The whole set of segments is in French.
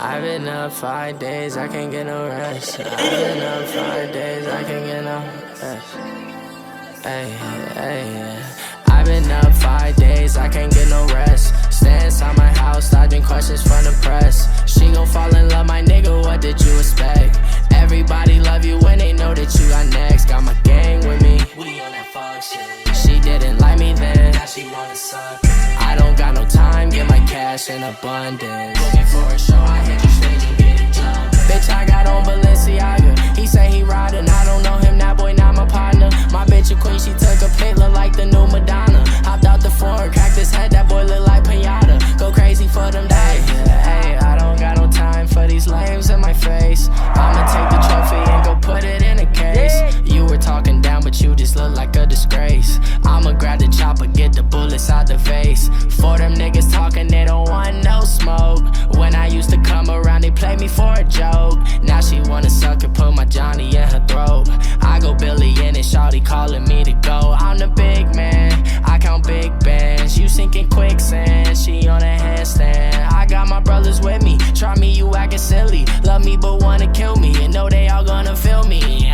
I've been up 5 days, I can't get no rest. I've been up 5 days, I can't get no rest. Ay, ay, I've been up 5 days, I can't get no rest. Stay inside my house, dodging questions from the press. She gon' fall in love, my nigga, what did you expect? Everybody love you when they know that you got next. Got my gang with me, we on that fuck shit. She didn't like me then, now she wanna suck. I don't got no time, get my cash in abundance. Looking for a show, I hit you stage and get it jumped. Bitch, I got on Balenciaga. He say he riding, I don't know him, that boy not my partner. My bitch a queen, she took a pic, look like the new Madonna. Hopped out the foreign, cracked his head, that boy look like pinata. Go crazy for them days. Hey, I don't got no time for these lames in my face. I'ma take the trophy and go put it in a case. You were talking down, but you just look like a disgrace. I'ma grab the chopper, get the bullets out the vase. For them niggas talking, they don't want no smoke. When I used to come around, they played me for a joke. Now she wanna suck and put my Johnny in her throat. I go Billy in and shawty calling me to go. I'm the big man, I count big bands. You sinking quicksand, she on a handstand. I got my brothers with me, try me, you acting silly. Love me but wanna kill me, and know they all gonna feel me.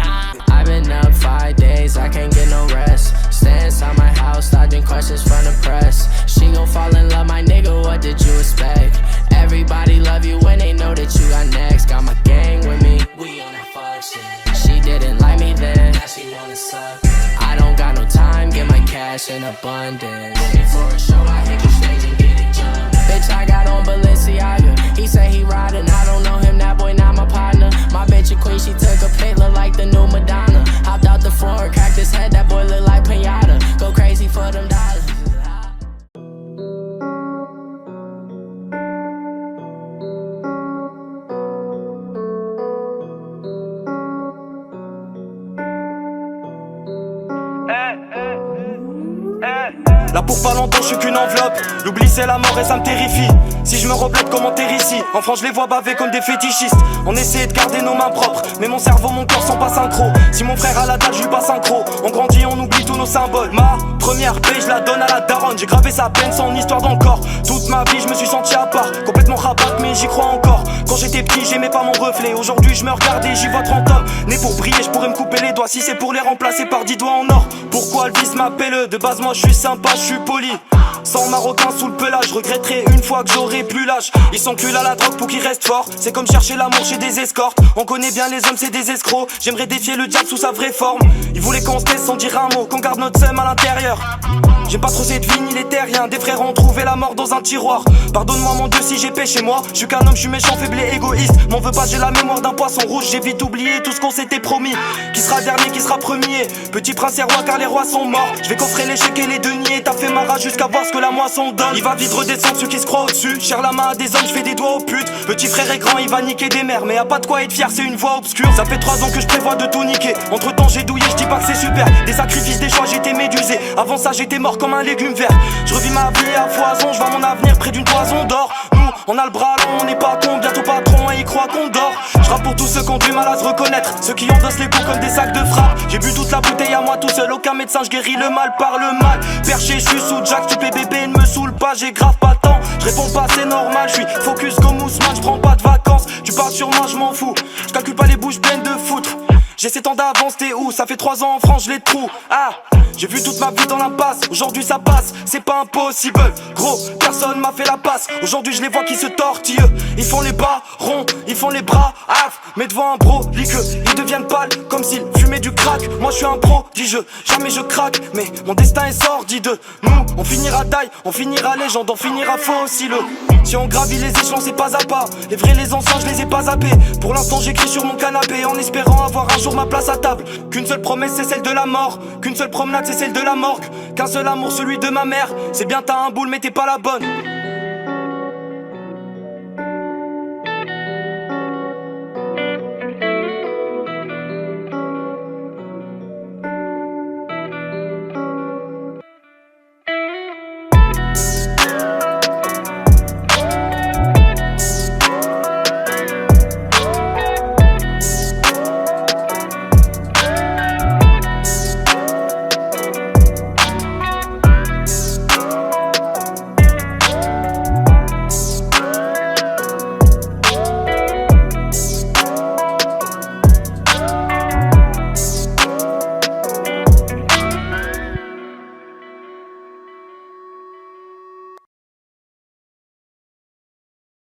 I've been up 5 days, I can't get no rest. Stay inside my house, dodging questions from the press. She gon' fall in love, my nigga, what did you expect? Everybody love you when they know that you got next. Got my gang with me, we on that fuck shit. She didn't like me then, now she wanna suck. I don't got no time, get my cash in abundance. Looking for a show, I hit you stage and get it jumped. Bitch, I got on Balenciaga. He say he riding, I don't know him, that boy not my partner. My bitch a queen, she took a pic, look like the new Madonna. Hopped out the foreign, cracked his head, that boy look like pinata. Go crazy for them dollars. Là pour pas longtemps je suis qu'une enveloppe. L'oubli c'est la mort et ça me terrifie. Si je me replète comment t'es ici. En France je les vois baver comme des fétichistes. On essaie de garder nos mains propres, mais mon cerveau, mon corps sont pas synchro. Si mon frère a la dalle je lui passe synchro. On grandit, on oublie tous nos symboles. Ma première paix je la donne à la daronne. J'ai gravé sa peine, son histoire dans le corps. Toute ma vie je me suis senti à part, complètement rabat mais j'y crois encore. Quand j'étais petit j'aimais pas mon reflet. Aujourd'hui je me regarde et j'y vois 30 hommes. Né pour briller je pourrais me couper les doigts. Si c'est pour les remplacer par 10 doigts en or. Pourquoi Elvis m'appelle? De base moi je suis sympa, je suis poli. Sans marocain sous le pelage, je regretterai une fois que j'aurai plus l'âge. Ils s'enculent à la drogue pour qu'ils restent forts. C'est comme chercher l'amour chez des escortes. On connaît bien les hommes, c'est des escrocs. J'aimerais défier le diable sous sa vraie forme. Ils voulaient qu'on se taise sans dire un mot, qu'on garde notre seum à l'intérieur. J'aime pas trop cette vie ni les terriens. Des frères ont trouvé la mort dans un tiroir. Pardonne-moi mon Dieu si j'ai péché moi. Je suis qu'un homme, je suis méchant, faible et égoïste. M'en veux pas, j'ai la mémoire d'un poisson rouge. J'ai vite oublié tout ce qu'on s'était promis. Qui sera dernier, qui sera premier? Petit prince et roi car les rois sont morts. Je vais coffrer les chèques et les deniers. T'as fait ma rage jusqu'à voir ce que la moisson donne. Il va vite redescendre ceux qui se croient au-dessus. Cher la main à des hommes, je fais des doigts aux putes. Petit frère est grand, il va niquer des mères. Mais y'a pas de quoi être fier, c'est une voie obscure. Ça fait 3 ans que je prévois de tout niquer. Entre temps j'ai douillé, je dis pas que c'est super. Des sacrifices, des choix, j'étais médusé. Avant ça j'étais mort comme un légume vert. Je revis ma vie à foison, je vois mon avenir près d'une toison d'or. Nous, on a le bras long, on n'est pas con, bientôt patron et ils croient qu'on dort. Je rappe pour tous ceux qui ont du mal à se reconnaître, ceux qui endossent les coups comme des sacs de frappe. J'ai bu toute la bouteille à moi tout seul, aucun médecin, je guéris le mal par le mal. Perché, je suis sous Jack, tu peux bébé, ne me saoule pas, j'ai grave pas le temps. Je réponds pas, c'est normal, je suis focus comme Ousmane, je prends pas de vacances. Tu parles sur moi, je m'en fous, je calcule pas les bouches pleines de foutre. J'ai 7 ans d'avance, t'es où? Ça fait 3 ans en France, je les trouve. Ah, j'ai vu toute ma vie dans l'impasse. Aujourd'hui ça passe, c'est pas impossible. Gros, personne m'a fait la passe. Aujourd'hui je les vois qui se tortillent. Ils font les bas ronds, ils font les bras af. Mais devant un bro, liqueux, ils deviennent pâles comme s'ils fumaient du crack. Moi je suis un prodige, jamais je craque. Mais mon destin est sordide. Nous, on finira taille, on finira légende, on finira fossile. Si on gravit les échelons c'est pas à pas. Les vrais les anciens je les ai pas zappés. Pour l'instant j'écris sur mon canapé en espérant avoir un jour ma place à table. Qu'une seule promesse c'est celle de la mort. Qu'une seule promenade c'est celle de la morgue. Qu'un seul amour celui de ma mère. C'est bien t'as un boule mais t'es pas la bonne.